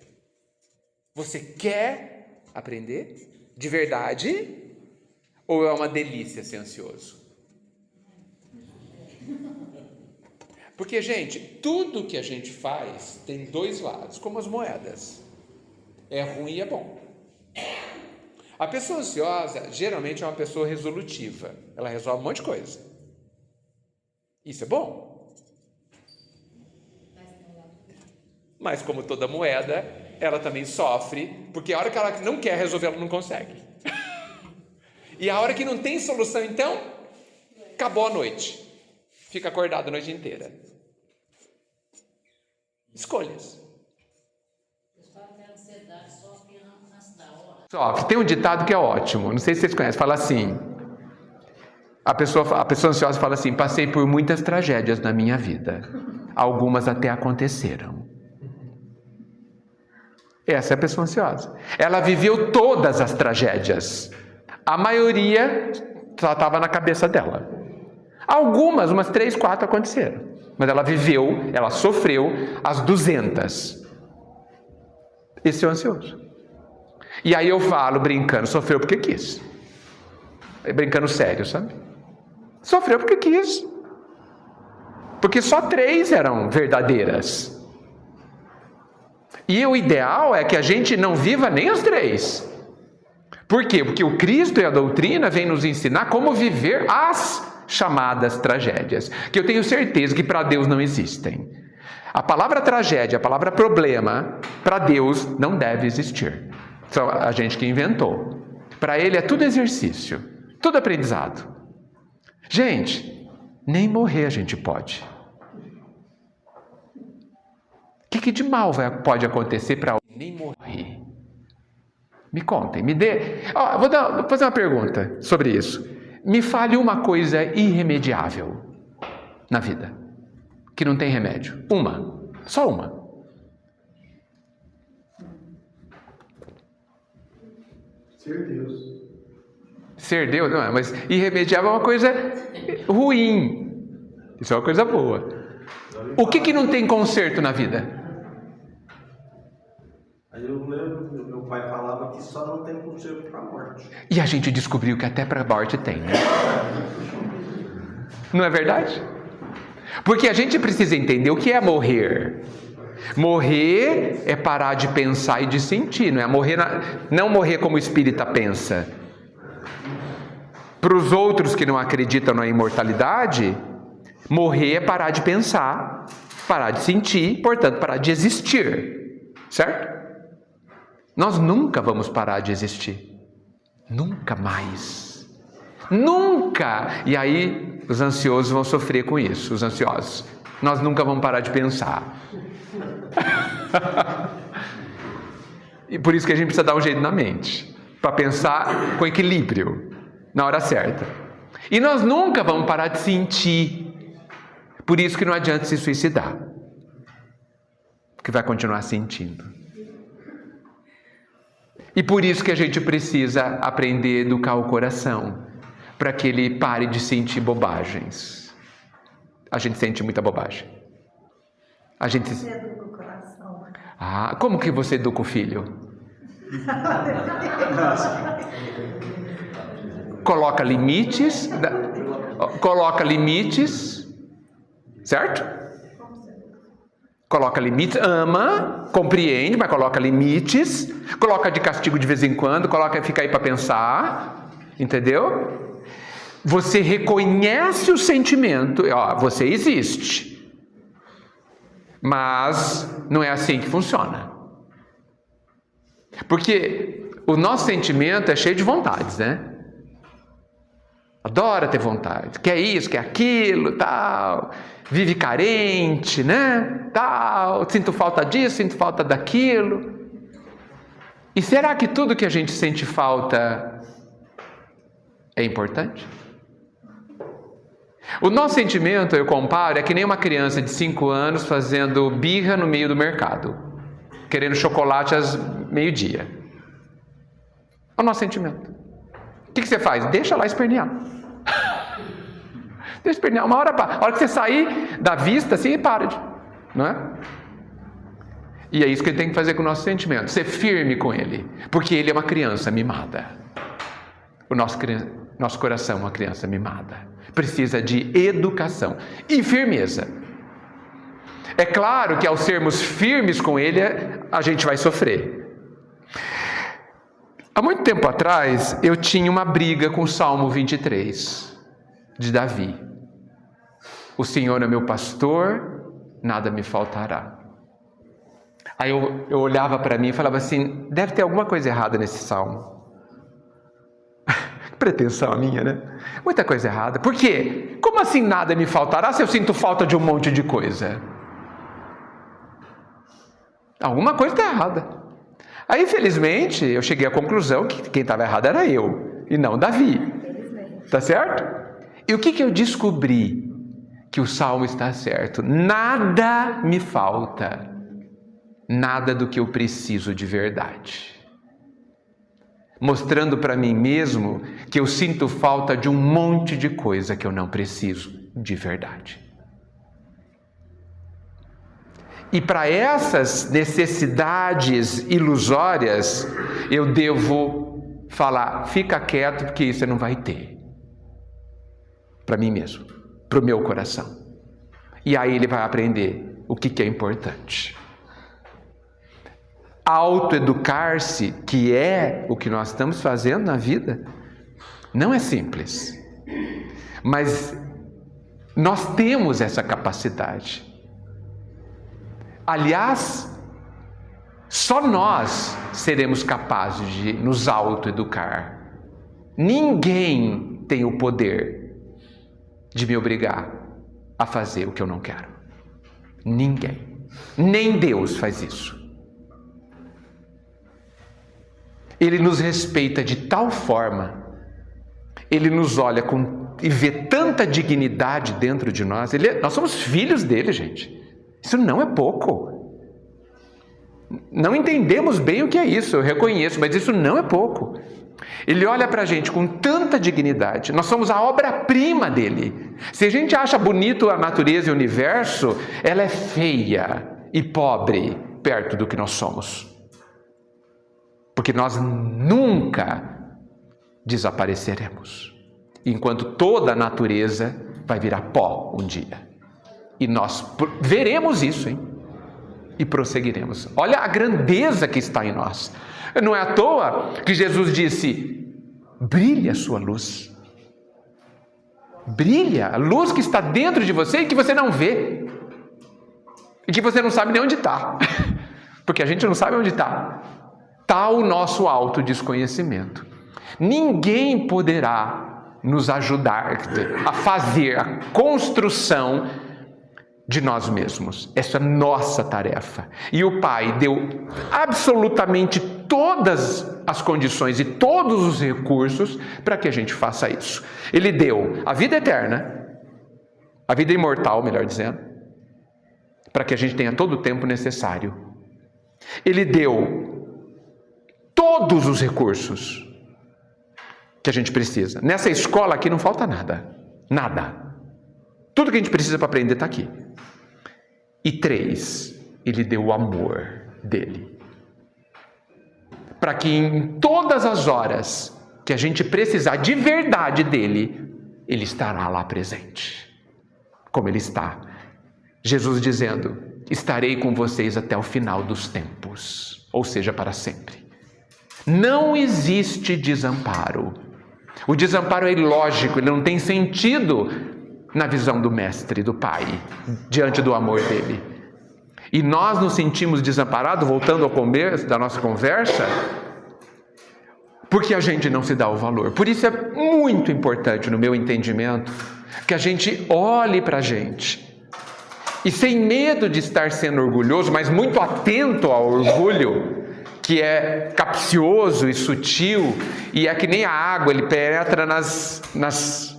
Você quer aprender de verdade? Ou é uma delícia ser ansioso? Porque, gente, tudo que a gente faz tem dois lados, como as moedas. É ruim e é bom. A pessoa ansiosa geralmente é uma pessoa resolutiva. Ela resolve um monte de coisa. Isso é bom. Mas como toda moeda, ela também sofre, porque a hora que ela não quer resolver, ela não consegue. E a hora que não tem solução, então, acabou a noite. Fica acordado a noite inteira. Escolhas. Sofre. Tem um ditado que é ótimo, não sei se vocês conhecem, fala assim, a pessoa ansiosa fala assim, passei por muitas tragédias na minha vida, algumas até aconteceram. Essa é a pessoa ansiosa. Ela viveu todas as tragédias, a maioria só estava na cabeça dela. Algumas, umas 3, 4 aconteceram, mas ela viveu, ela sofreu as 200. Esse é o ansioso. E aí eu falo, brincando, sofreu porque quis. Brincando sério, sabe? Sofreu porque quis. Porque só 3 eram verdadeiras. E o ideal é que a gente não viva nem as 3. Por quê? Porque o Cristo e a doutrina vêm nos ensinar como viver as chamadas tragédias, que eu tenho certeza que para Deus não existem. A palavra tragédia, a palavra problema, para Deus não deve existir. Só a gente que inventou. Para Ele é tudo exercício, tudo aprendizado. Gente, nem morrer a gente pode. O que de mal pode acontecer para alguém nem morrer? Me contem, me dê... Vou fazer uma pergunta sobre isso. Me fale uma coisa irremediável na vida, que não tem remédio. Só uma. Ser Deus. Ser Deus, não é, mas irremediável é uma coisa ruim. Isso é uma coisa boa. O que não tem conserto na vida? Aí eu lembro que meu pai falava que só não tem conserto para a morte. E a gente descobriu que até para a morte tem, né? Não é verdade? Porque a gente precisa entender o que é morrer. Morrer é parar de pensar e de sentir, não é não morrer como o espírita pensa. Para os outros que não acreditam na imortalidade, morrer é parar de pensar, parar de sentir, portanto, parar de existir. Certo? Nós nunca vamos parar de existir. Nunca mais. Nunca! E aí, os ansiosos vão sofrer com isso, os ansiosos. Nós nunca vamos parar de pensar. E por isso que a gente precisa dar um jeito na mente, para pensar com equilíbrio, na hora certa. E nós nunca vamos parar de sentir. Por isso que não adianta se suicidar, porque vai continuar sentindo. E por isso que a gente precisa aprender a educar o coração, para que ele pare de sentir bobagens. A gente sente muita bobagem. A gente... Você educa o coração. Ah, como que você educa o filho? Coloca limites, certo? Coloca limites, ama, compreende, mas coloca limites, coloca de castigo de vez em quando, fica aí para pensar, entendeu? Você reconhece o sentimento, você existe, mas não é assim que funciona. Porque o nosso sentimento é cheio de vontades, né? Adora ter vontade, quer isso, quer aquilo, tal, vive carente, né? Tal, sinto falta disso, sinto falta daquilo. E será que tudo que a gente sente falta é importante? O nosso sentimento, eu comparo, é que nem uma criança de 5 anos fazendo birra no meio do mercado, querendo chocolate às meio-dia. É o nosso sentimento. O que você faz? Deixa lá espernear. Deixa espernear. Uma hora para. A hora que você sair da vista, assim, para de. Não é? E é isso que ele tem que fazer com o nosso sentimento. Ser firme com ele. Porque ele é uma criança mimada. O nosso coração é uma criança mimada. Precisa de educação e firmeza. É claro que ao sermos firmes com ele, a gente vai sofrer. Há muito tempo atrás, eu tinha uma briga com o Salmo 23, de Davi. O Senhor é meu pastor, nada me faltará. Aí eu olhava para mim e falava assim, deve ter alguma coisa errada nesse salmo. Pretensão minha, né? Muita coisa errada. Por quê? Como assim nada me faltará se eu sinto falta de um monte de coisa? Alguma coisa está errada. Aí, infelizmente, eu cheguei à conclusão que quem estava errado era eu, e não Davi. Tá certo? E o que eu descobri? Que o salmo está certo. Nada me falta. Nada do que eu preciso de verdade. Mostrando para mim mesmo que eu sinto falta de um monte de coisa que eu não preciso de verdade. E para essas necessidades ilusórias, eu devo falar, fica quieto, porque isso você não vai ter. Para mim mesmo, para o meu coração. E aí ele vai aprender o que é importante. Autoeducar-se, que é o que nós estamos fazendo na vida, não é simples. Mas nós temos essa capacidade. Aliás, só nós seremos capazes de nos autoeducar. Ninguém tem o poder de me obrigar a fazer o que eu não quero. Ninguém. Nem Deus faz isso. Ele nos respeita de tal forma, Ele nos olha e vê tanta dignidade dentro de nós. Nós somos filhos dele, gente. Isso não é pouco. Não entendemos bem o que é isso, eu reconheço, mas isso não é pouco. Ele olha para a gente com tanta dignidade. Nós somos a obra-prima dele. Se a gente acha bonito a natureza e o universo, ela é feia e pobre perto do que nós somos. Porque nós nunca desapareceremos, enquanto toda a natureza vai virar pó um dia. E nós veremos isso, hein? E prosseguiremos. Olha a grandeza que está em nós. Não é à toa que Jesus disse, brilhe a sua luz. Brilha a luz que está dentro de você e que você não vê. E que você não sabe nem onde está. Porque a gente não sabe onde está. Está o nosso autodesconhecimento. Ninguém poderá nos ajudar a fazer a construção de nós mesmos. Essa é a nossa tarefa. E o Pai deu absolutamente todas as condições e todos os recursos para que a gente faça isso. Ele deu a vida eterna, a vida imortal, melhor dizendo, para que a gente tenha todo o tempo necessário. Ele deu todos os recursos que a gente precisa. Nessa escola aqui não falta nada. Nada. Tudo que a gente precisa para aprender está aqui. E 3, Ele deu o amor dele. Para que em todas as horas que a gente precisar de verdade dele, Ele estará lá presente. Como Ele está. Jesus dizendo: estarei com vocês até o final dos tempos. Ou seja, para sempre. Não existe desamparo. O desamparo é ilógico, ele não tem sentido na visão do Mestre, do Pai, diante do amor dele. E nós nos sentimos desamparados, voltando ao começo da nossa conversa, porque a gente não se dá o valor. Por isso é muito importante, no meu entendimento, que a gente olhe para a gente e, sem medo de estar sendo orgulhoso, mas muito atento ao orgulho, que é capcioso e sutil, e é que nem a água, ele penetra nas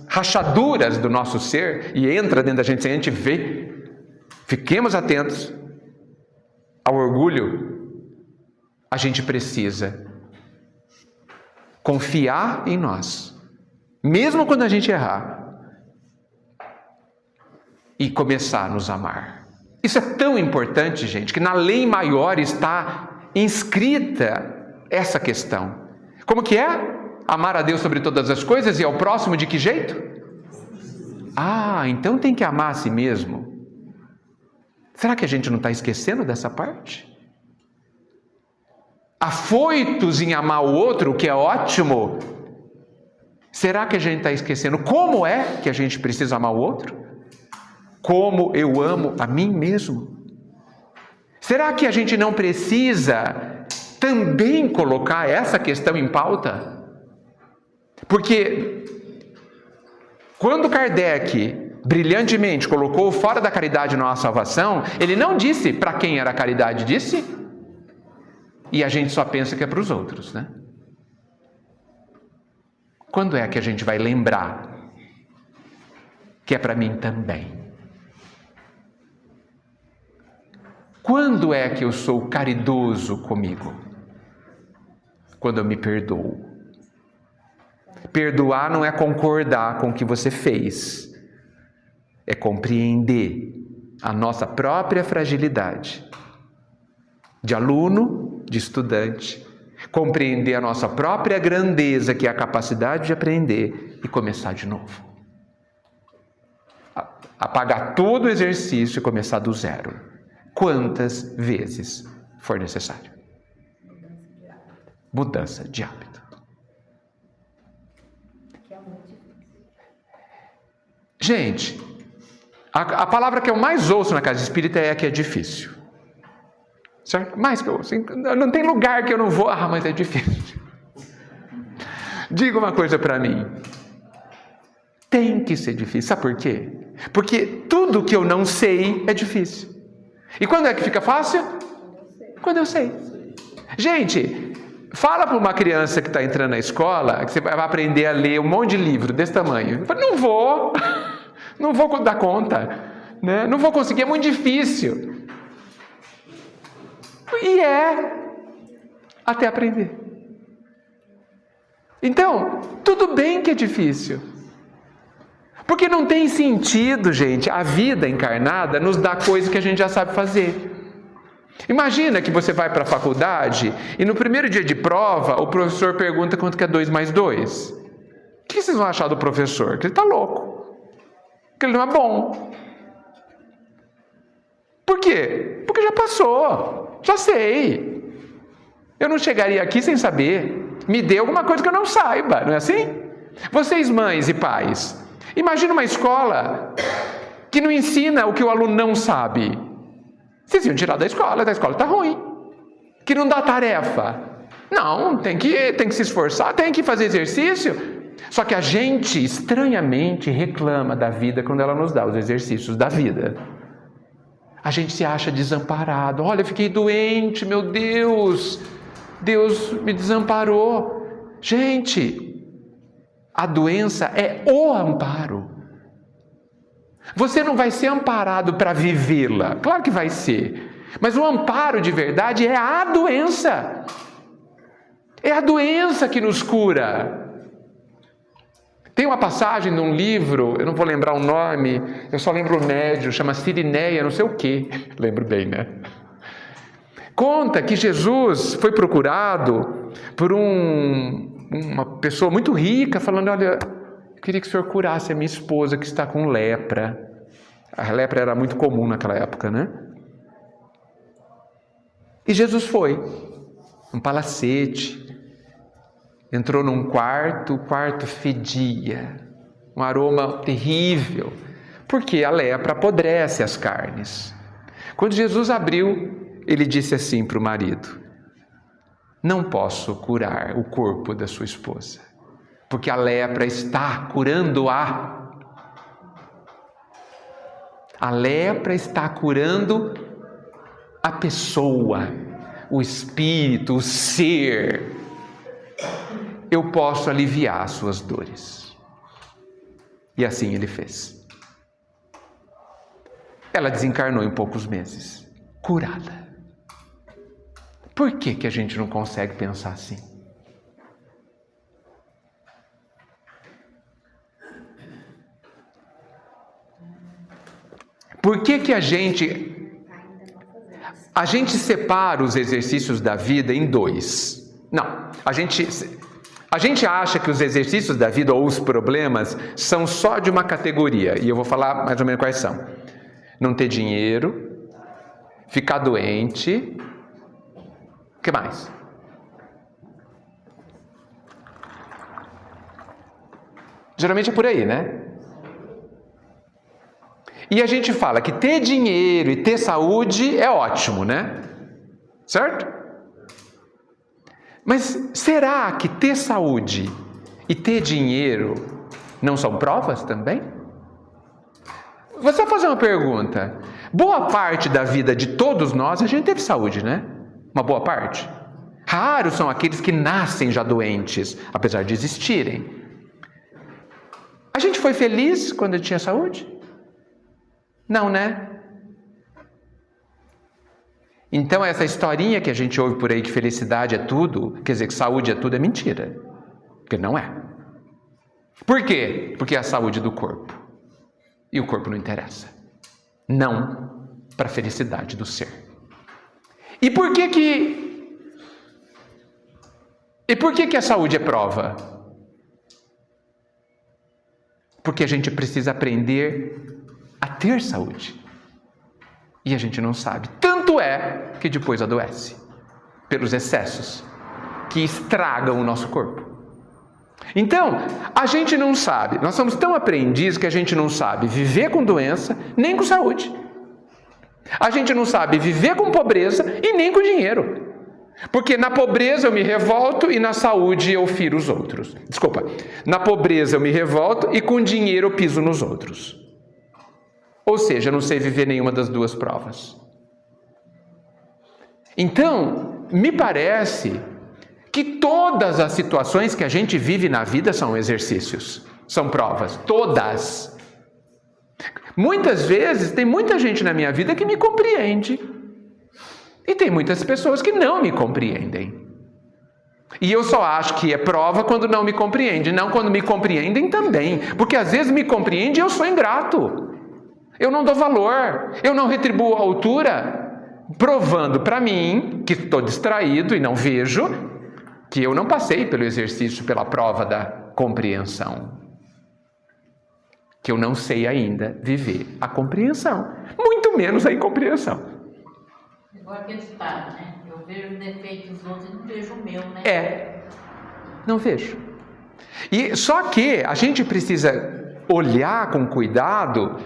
rachaduras do nosso ser e entra dentro da gente sem a gente ver. Fiquemos atentos ao orgulho. A gente precisa confiar em nós, mesmo quando a gente errar, e começar a nos amar. Isso é tão importante, gente, que na lei maior está inscrita essa questão. Como que é? Amar a Deus sobre todas as coisas e ao próximo de que jeito? Então tem que amar a si mesmo. Será que a gente não está esquecendo dessa parte? Afoitos em amar o outro, o que é ótimo. Será que a gente está esquecendo como é que a gente precisa amar o outro? Como eu amo a mim mesmo? Será que a gente não precisa também colocar essa questão em pauta? Porque quando Kardec brilhantemente colocou fora da caridade não há salvação, ele não disse para quem era a caridade, disse? E a gente só pensa que é para os outros, né? Quando é que a gente vai lembrar que é para mim também? Quando é que eu sou caridoso comigo? Quando eu me perdoo. Perdoar não é concordar com o que você fez. É compreender a nossa própria fragilidade. De aluno, de estudante. Compreender a nossa própria grandeza, que é a capacidade de aprender e começar de novo. Apagar todo o exercício e começar do zero. Quantas vezes for necessário. Mudança de hábito. Gente, a palavra que eu mais ouço na casa espírita é que é difícil. Certo? Mais que eu ouço. Não tem lugar que eu não vou. Mas é difícil. Diga uma coisa para mim. Tem que ser difícil. Sabe por quê? Porque tudo que eu não sei é difícil. E quando é que fica fácil? Quando eu sei. Gente, fala para uma criança que está entrando na escola que você vai aprender a ler um monte de livro desse tamanho. Fala, não vou dar conta, né? Não vou conseguir, é muito difícil. E até aprender. Então, tudo bem que é difícil. Porque não tem sentido, gente, a vida encarnada nos dá coisa que a gente já sabe fazer. Imagina que você vai para a faculdade e no primeiro dia de prova o professor pergunta quanto que é 2 mais 2. O que vocês vão achar do professor? Que ele está louco. Que ele não é bom. Por quê? Porque já passou. Já sei. Eu não chegaria aqui sem saber. Me dê alguma coisa que eu não saiba, não é assim? Vocês, mães e pais, imagina uma escola que não ensina o que o aluno não sabe. Vocês iam tirar da escola está ruim. Que não dá tarefa. Não, tem que se esforçar, tem que fazer exercício. Só que a gente, estranhamente, reclama da vida quando ela nos dá os exercícios da vida. A gente se acha desamparado. Olha, eu fiquei doente, meu Deus. Deus me desamparou. Gente, a doença é o amparo. Você não vai ser amparado para vivê-la. Claro que vai ser. Mas o amparo de verdade é a doença. É a doença que nos cura. Tem uma passagem num livro, eu não vou lembrar o nome, eu só lembro o médium, chama Sirineia, não sei o quê. Lembro bem, né? Conta que Jesus foi procurado por uma pessoa muito rica, falando: olha, eu queria que o senhor curasse a minha esposa que está com lepra. A lepra era muito comum naquela época, né? E Jesus foi, um palacete, entrou num quarto, o quarto fedia, um aroma terrível, porque a lepra apodrece as carnes. Quando Jesus abriu, ele disse assim para o marido: não posso curar o corpo da sua esposa, porque a lepra está curando-a. A lepra está curando a pessoa, o espírito, o ser. Eu posso aliviar as suas dores. E assim ele fez. Ela desencarnou em poucos meses, curada. Por que a gente não consegue pensar assim? Por que a gente separa os exercícios da vida em dois? Não, a gente acha que os exercícios da vida ou os problemas são só de uma categoria, e eu vou falar mais ou menos quais são. Não ter dinheiro, ficar doente, o que mais? Geralmente é por aí, né? E a gente fala que ter dinheiro e ter saúde é ótimo, né? Certo? Mas será que ter saúde e ter dinheiro não são provas também? Vou só fazer uma pergunta. Boa parte da vida de todos nós, a gente teve saúde, né? Uma boa parte. Raros são aqueles que nascem já doentes, apesar de existirem. A gente foi feliz quando tinha saúde? Não, né? Então essa historinha que a gente ouve por aí que felicidade é tudo, quer dizer que saúde é tudo, é mentira. Porque não é. Por quê? Porque é a saúde do corpo. E o corpo não interessa. Não para a felicidade do ser. E por que a saúde é prova? Porque a gente precisa aprender a ter saúde. E a gente não sabe. Tanto é que depois adoece. Pelos excessos que estragam o nosso corpo. Então, a gente não sabe. Nós somos tão aprendizes que a gente não sabe viver com doença, nem com saúde. A gente não sabe viver com pobreza e nem com dinheiro. Porque na pobreza eu me revolto e na saúde eu firo os outros. Desculpa. Na pobreza eu me revolto e com dinheiro eu piso nos outros. Ou seja, eu não sei viver nenhuma das duas provas. Então, me parece que todas as situações que a gente vive na vida são exercícios, são provas, todas. Muitas vezes, tem muita gente na minha vida que me compreende. E tem muitas pessoas que não me compreendem. E eu só acho que é prova quando não me compreendem, não quando me compreendem também. Porque às vezes me compreende e eu sou ingrato. Eu não dou valor, eu não retribuo a altura, provando para mim, que estou distraído e não vejo, que eu não passei pelo exercício, pela prova da compreensão. Que eu não sei ainda viver a compreensão, muito menos a incompreensão. Igual aquele ditado, né? Eu vejo o defeito dos outros e não vejo o meu, né? Não vejo. E só que a gente precisa olhar com cuidado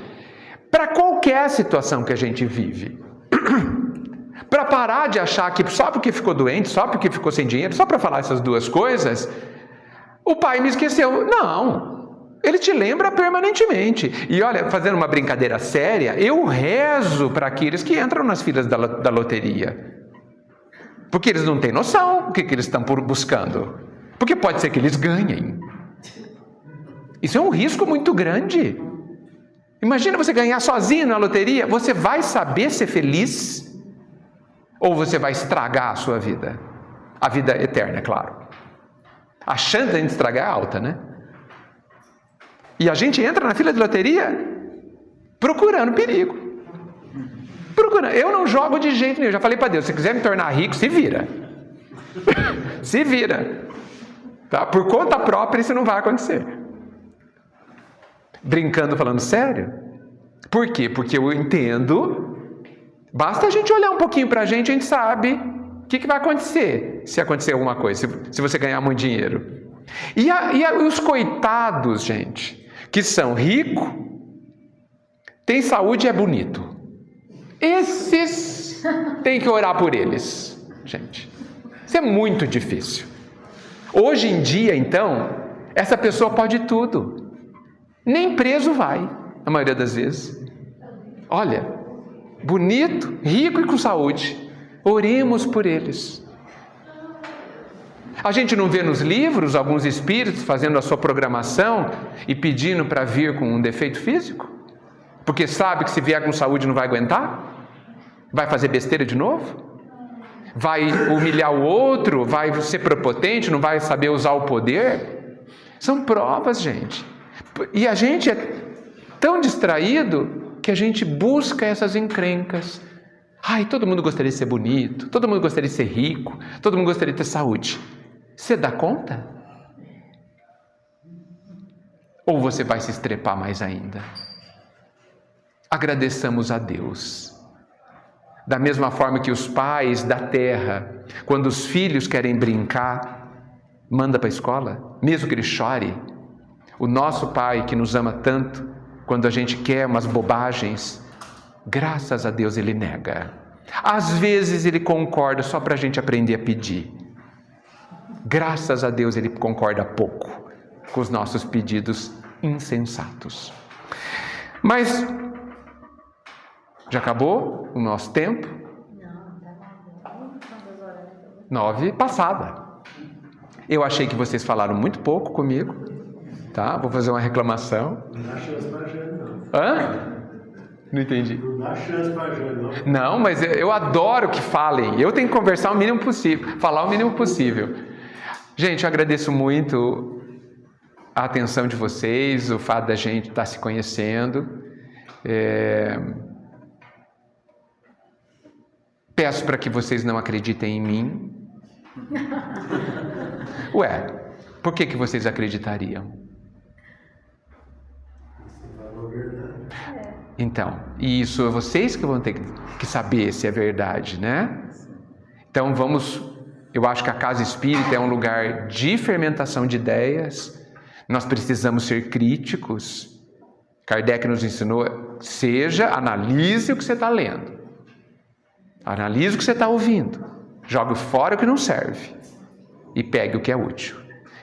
para qualquer situação que a gente vive. Para parar de achar que só porque ficou doente, só porque ficou sem dinheiro, só para falar essas duas coisas, o pai me esqueceu. Não, ele te lembra permanentemente. E olha, fazendo uma brincadeira séria, eu rezo para aqueles que entram nas filas da loteria. Porque eles não têm noção do que eles estão buscando. Porque pode ser que eles ganhem. Isso é um risco muito grande. Imagina você ganhar sozinho na loteria, você vai saber ser feliz? Ou você vai estragar a sua vida? A vida eterna, é claro. A chance de a gente estragar é alta, né? E a gente entra na fila de loteria procurando perigo. Procurando. Eu não jogo de jeito nenhum. Eu já falei para Deus, se quiser me tornar rico, se vira. Se vira. Tá? Por conta própria isso não vai acontecer. Brincando, falando sério. Por quê? Porque eu entendo. Basta a gente olhar um pouquinho para a gente sabe o que vai acontecer se acontecer alguma coisa, se você ganhar muito dinheiro. E os coitados, gente, que são ricos, têm saúde e é bonito. Esses tem que orar por eles, gente. Isso é muito difícil. Hoje em dia, então, essa pessoa pode tudo. Nem preso vai, a maioria das vezes. Olha, bonito, rico e com saúde. Oremos por eles. A gente não vê nos livros alguns espíritos fazendo a sua programação e pedindo para vir com um defeito físico? Porque sabe que se vier com saúde não vai aguentar? Vai fazer besteira de novo? Vai humilhar o outro? Vai ser prepotente? Não vai saber usar o poder? São provas, gente. E a gente é tão distraído que a gente busca essas encrencas. Ai, todo mundo gostaria de ser bonito, todo mundo gostaria de ser rico, todo mundo gostaria de ter saúde. Você dá conta? Ou você vai se estrepar mais ainda? Agradeçamos a Deus. Da mesma forma que os pais da terra, quando os filhos querem brincar, manda para a escola, mesmo que ele chore. O nosso Pai que nos ama tanto, quando a gente quer umas bobagens, graças a Deus Ele nega. Às vezes Ele concorda só para a gente aprender a pedir. Graças a Deus Ele concorda pouco com os nossos pedidos insensatos. Mas já acabou o nosso tempo? Não, quantas horas? 9 passada. Eu achei que vocês falaram muito pouco comigo, tá? Vou fazer uma reclamação. Não dá chance pra gente, não. Hã? Não entendi. Não dá chance pra gente, não. Não, mas eu adoro que falem. Eu tenho que conversar o mínimo possível, falar o mínimo possível. Gente, eu agradeço muito a atenção de vocês, o fato da gente estar se conhecendo. Peço para que vocês não acreditem em mim. Ué, por que vocês acreditariam? Então, e isso é vocês que vão ter que saber se é verdade, né? Então eu acho que a casa espírita é um lugar de fermentação de ideias. Nós precisamos ser críticos. Kardec nos ensinou, analise o que você está lendo. Analise o que você está ouvindo. Jogue fora o que não serve. E pegue o que é útil.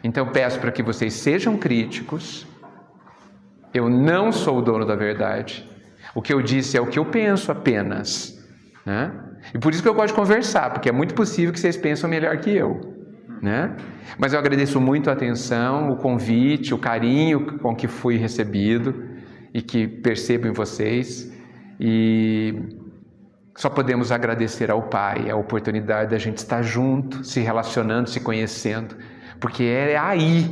Então peço para que vocês sejam críticos. Eu não sou o dono da verdade. O que eu disse é o que eu penso apenas, né? E por isso que eu gosto de conversar, porque é muito possível que vocês pensam melhor que eu, né? Mas eu agradeço muito a atenção, o convite, o carinho com que fui recebido e que percebo em vocês. E só podemos agradecer ao Pai a oportunidade da gente estar junto, se relacionando, se conhecendo, porque é aí,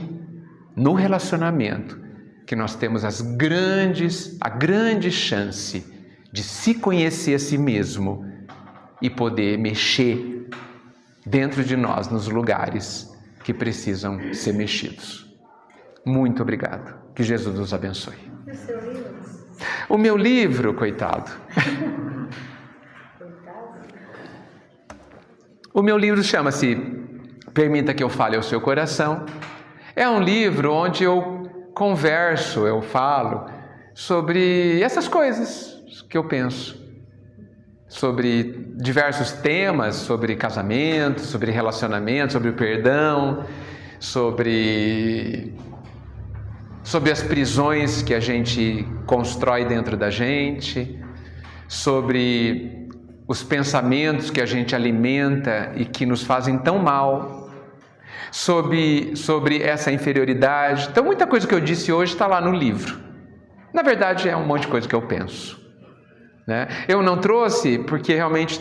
no relacionamento, que nós temos a grande chance de se conhecer a si mesmo e poder mexer dentro de nós, nos lugares que precisam ser mexidos. Muito obrigado. Que Jesus nos abençoe. E o seu livro? O meu livro, coitado. O meu livro chama-se Permita que eu fale ao seu coração. É um livro onde eu converso, eu falo sobre essas coisas que eu penso, sobre diversos temas, sobre casamento, sobre relacionamento, sobre o perdão, sobre as prisões que a gente constrói dentro da gente, sobre os pensamentos que a gente alimenta e que nos fazem tão mal, sobre essa inferioridade. Então, muita coisa que eu disse hoje está lá no livro. Na verdade, é um monte de coisa que eu penso, né? Eu não trouxe porque realmente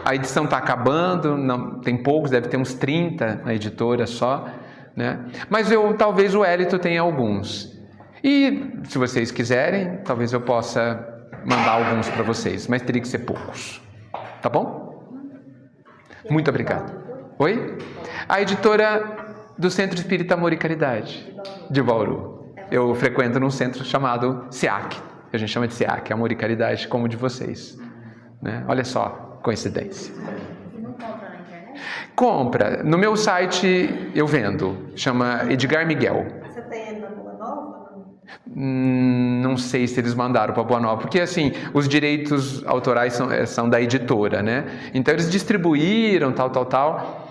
a edição está acabando, não, tem poucos, deve ter uns 30 na editora só, né? Mas talvez o Hélito tenha alguns. E se vocês quiserem, talvez eu possa mandar alguns para vocês, mas teria que ser poucos. Tá bom? Muito obrigado. Oi? A editora do Centro Espírita Amor e Caridade, de Bauru. Eu frequento num centro chamado SEAC, que a gente chama de SEAC, Amor e Caridade, como o de vocês. Né? Olha só, coincidência. E não compra na internet? Compra. No meu site eu vendo. Chama Edgar Miguel. Você tem na Boa Nova? Não sei se eles mandaram para Boa Nova, porque assim, os direitos autorais são da editora, né? Então eles distribuíram, tal.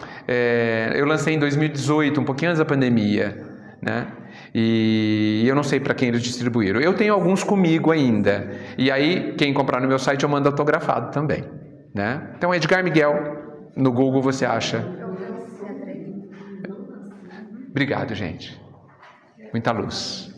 Eu lancei em 2018, um pouquinho antes da pandemia, né? E eu não sei para quem eles distribuíram. Eu tenho alguns comigo ainda. E aí, quem comprar no meu site, eu mando autografado também, né? Então, Edgar Miguel, no Google você acha. Obrigado, gente. Muita luz.